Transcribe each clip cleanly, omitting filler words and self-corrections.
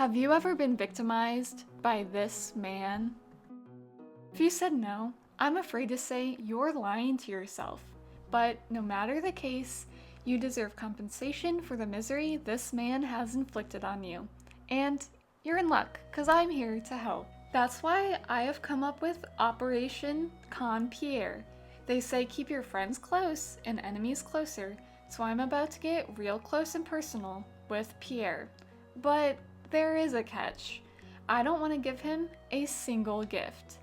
Have you ever been victimized by this man? If you said no, I'm afraid to say you're lying to yourself. But no matter the case, you deserve compensation for the misery this man has inflicted on you. And you're in luck, because I'm here to help. That's why I have come up with Operation Con Pierre. They say keep your friends close and enemies closer, so I'm about to get real close and personal with Pierre. But there is a catch. I don't want to give him a single gift.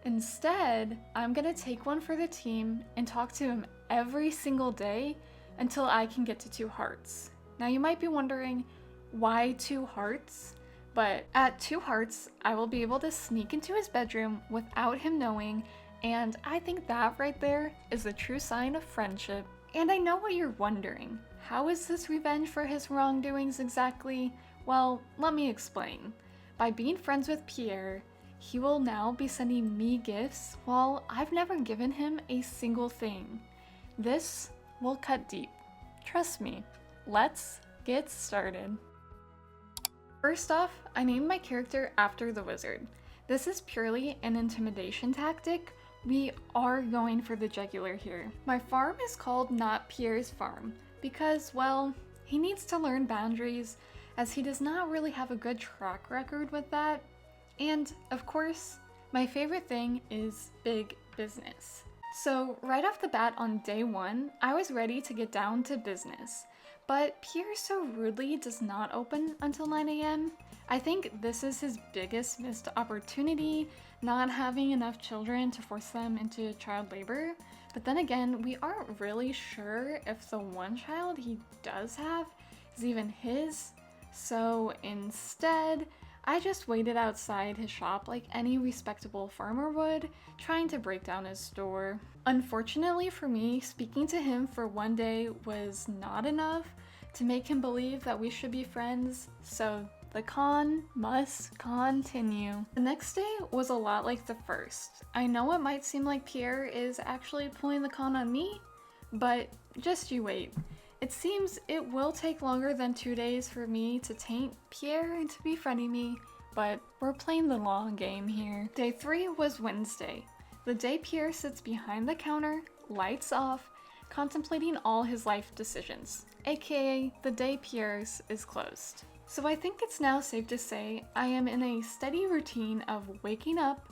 Instead, I'm gonna take one for the team and talk to him every single day until I can get to 2 hearts. Now you might be wondering, why 2 hearts? But at 2 hearts, I will be able to sneak into his bedroom without him knowing, and I think that right there is a true sign of friendship. And I know what you're wondering. How is this revenge for his wrongdoings exactly? Well, let me explain. By being friends with Pierre, he will now be sending me gifts while I've never given him a single thing. This will cut deep. Trust me. Let's get started. First off, I named my character after the wizard. This is purely an intimidation tactic. We are going for the jugular here. My farm is called Not Pierre's Farm because, well, he needs to learn boundaries as he does not really have a good track record with that. And, of course, my favorite thing is big business. So, right off the bat on day 1, I was ready to get down to business. But Pierre so rudely does not open until 9 a.m. I think this is his biggest missed opportunity, not having enough children to force them into child labor. But then again, we aren't really sure if the one child he does have is even his. So instead, I just waited outside his shop like any respectable farmer would, trying to break down his store. Unfortunately for me, speaking to him for one day was not enough to make him believe that we should be friends, so the con must continue. The next day was a lot like the first. I know it might seem like Pierre is actually pulling the con on me, but just you wait. It seems it will take longer than 2 days for me to taint Pierre into befriending me, but we're playing the long game here. Day 3 was Wednesday, the day Pierre sits behind the counter, lights off, contemplating all his life decisions, aka the day Pierre's is closed. So I think it's now safe to say I am in a steady routine of waking up,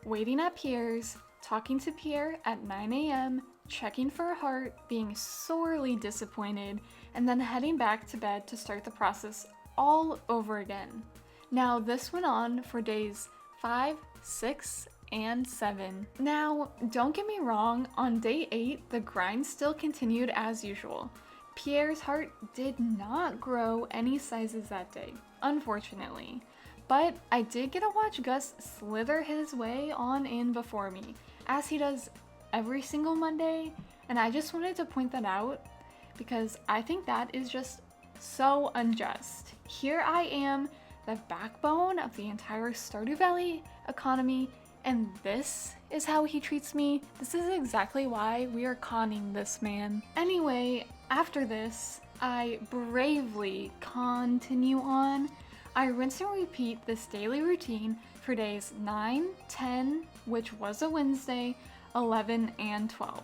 waiting at Pierre's, talking to Pierre at 9 a.m., checking for a heart, being sorely disappointed, and then heading back to bed to start the process all over again. Now, this went on for days 5, 6, and 7. Now, don't get me wrong, on day 8, the grind still continued as usual. Pierre's heart did not grow any sizes that day, unfortunately. But I did get to watch Gus slither his way on in before me, as he does every single Monday, and I just wanted to point that out because I think that is just so unjust. Here I am, the backbone of the entire Stardew Valley economy, and this is how he treats me. This is exactly why we are conning this man. Anyway, after this, I bravely continue on. I rinse and repeat this daily routine for days 9, 10, which was a Wednesday, 11, and 12.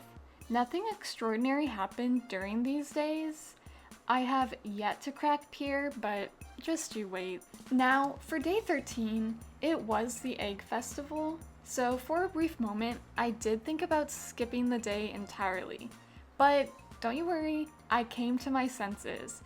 Nothing extraordinary happened during these days. I have yet to crack Pierre, but just you wait. Now, for day 13, it was the Egg Festival, so for a brief moment, I did think about skipping the day entirely. But don't you worry, I came to my senses.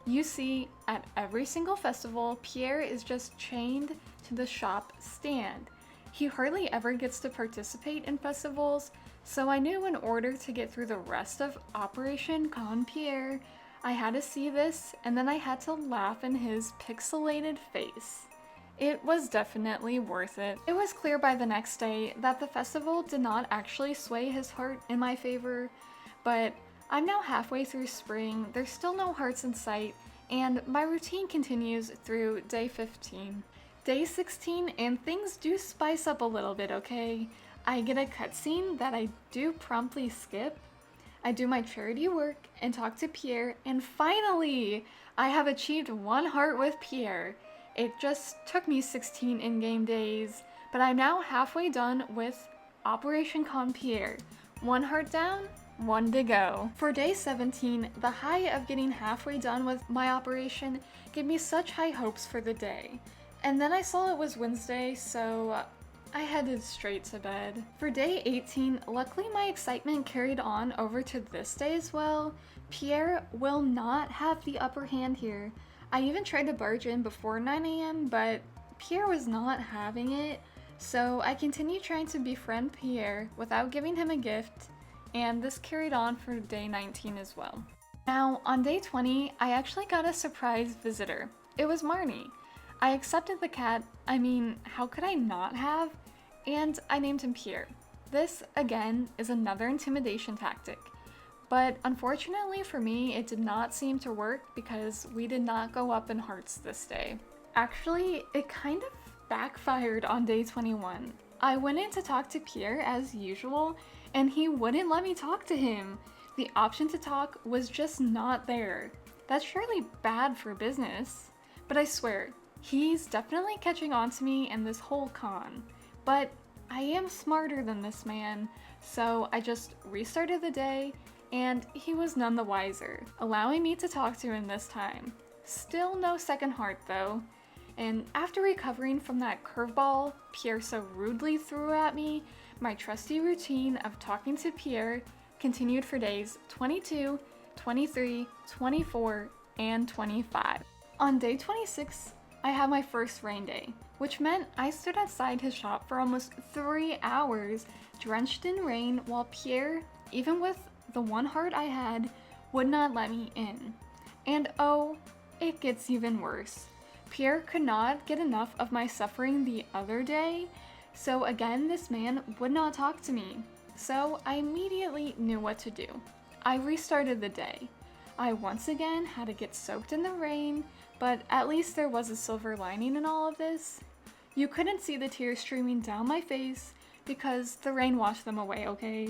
You see, at every single festival, Pierre is just chained to the shop stand. He hardly ever gets to participate in festivals, so I knew in order to get through the rest of Operation Con Pierre, I had to see this, and then I had to laugh in his pixelated face. It was definitely worth it. It was clear by the next day that the festival did not actually sway his heart in my favor, but I'm now halfway through spring, there's still no hearts in sight, and my routine continues through day 15. Day 16, and things do spice up a little bit, okay? I get a cutscene that I do promptly skip. I do my charity work and talk to Pierre, and finally, I have achieved 1 heart with Pierre. It just took me 16 in-game days, but I'm now halfway done with Operation Con Pierre. 1 heart down, 1 to go. For day 17, the high of getting halfway done with my operation gave me such high hopes for the day. And then I saw it was Wednesday, so I headed straight to bed. For day 18, luckily my excitement carried on over to this day as well. Pierre will not have the upper hand here. I even tried to barge in before 9 a.m., but Pierre was not having it, so I continued trying to befriend Pierre without giving him a gift, and this carried on for day 19 as well. Now, on day 20, I actually got a surprise visitor. It was Marnie. I accepted the cat, I mean, how could I not have? And I named him Pierre. This, again, is another intimidation tactic. But unfortunately for me, it did not seem to work because we did not go up in hearts this day. Actually, it kind of backfired on day 21. I went in to talk to Pierre as usual, and he wouldn't let me talk to him. The option to talk was just not there. That's surely bad for business. But I swear, he's definitely catching on to me in this whole con. But I am smarter than this man, so I just restarted the day, and he was none the wiser, allowing me to talk to him this time. Still no second heart though. And after recovering from that curveball Pierre so rudely threw at me, my trusty routine of talking to Pierre continued for days 22, 23, 24, and 25. On day 26, I had my first rain day, which meant I stood outside his shop for almost 3 hours, drenched in rain, while Pierre, even with the 1 heart I had, would not let me in. And oh, it gets even worse. Pierre could not get enough of my suffering the other day, so again this man would not talk to me. So I immediately knew what to do. I restarted the day. I once again had to get soaked in the rain, but at least there was a silver lining in all of this. You couldn't see the tears streaming down my face because the rain washed them away, okay?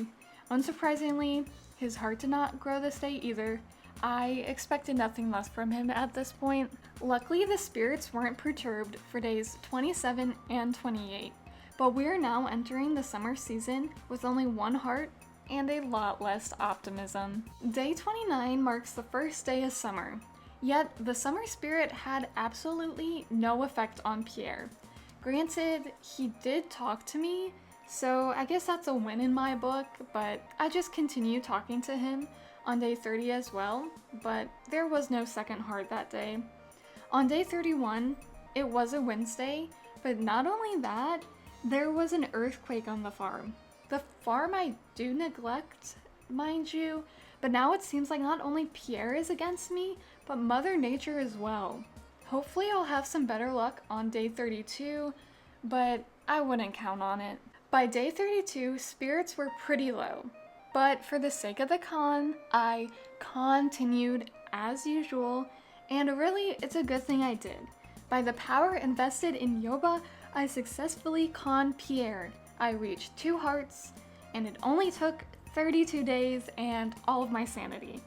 Unsurprisingly, his heart did not grow this day either. I expected nothing less from him at this point. Luckily, the spirits weren't perturbed for days 27 and 28, but we are now entering the summer season with only 1 heart and a lot less optimism. Day 29 marks the first day of summer, yet the summer spirit had absolutely no effect on Pierre. Granted, he did talk to me, so I guess that's a win in my book, but I just continued talking to him on day 30 as well, but there was no second heart that day. On day 31, it was a Wednesday, but not only that, there was an earthquake on the farm. The farm I do neglect, mind you, but now it seems like not only Pierre is against me, but Mother Nature as well. Hopefully I'll have some better luck on day 32, but I wouldn't count on it. By day 32, spirits were pretty low, but for the sake of the con, I continued as usual, and really, it's a good thing I did. By the power invested in Yoba, I successfully conned Pierre. I reached 2 hearts, and it only took 32 days and all of my sanity.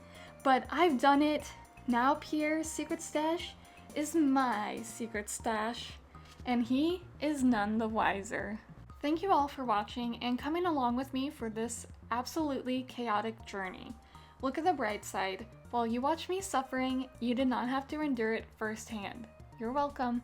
But I've done it. Now Pierre's secret stash is my secret stash, and he is none the wiser. Thank you all for watching and coming along with me for this absolutely chaotic journey. Look at the bright side. While you watch me suffering, you did not have to endure it firsthand. You're welcome.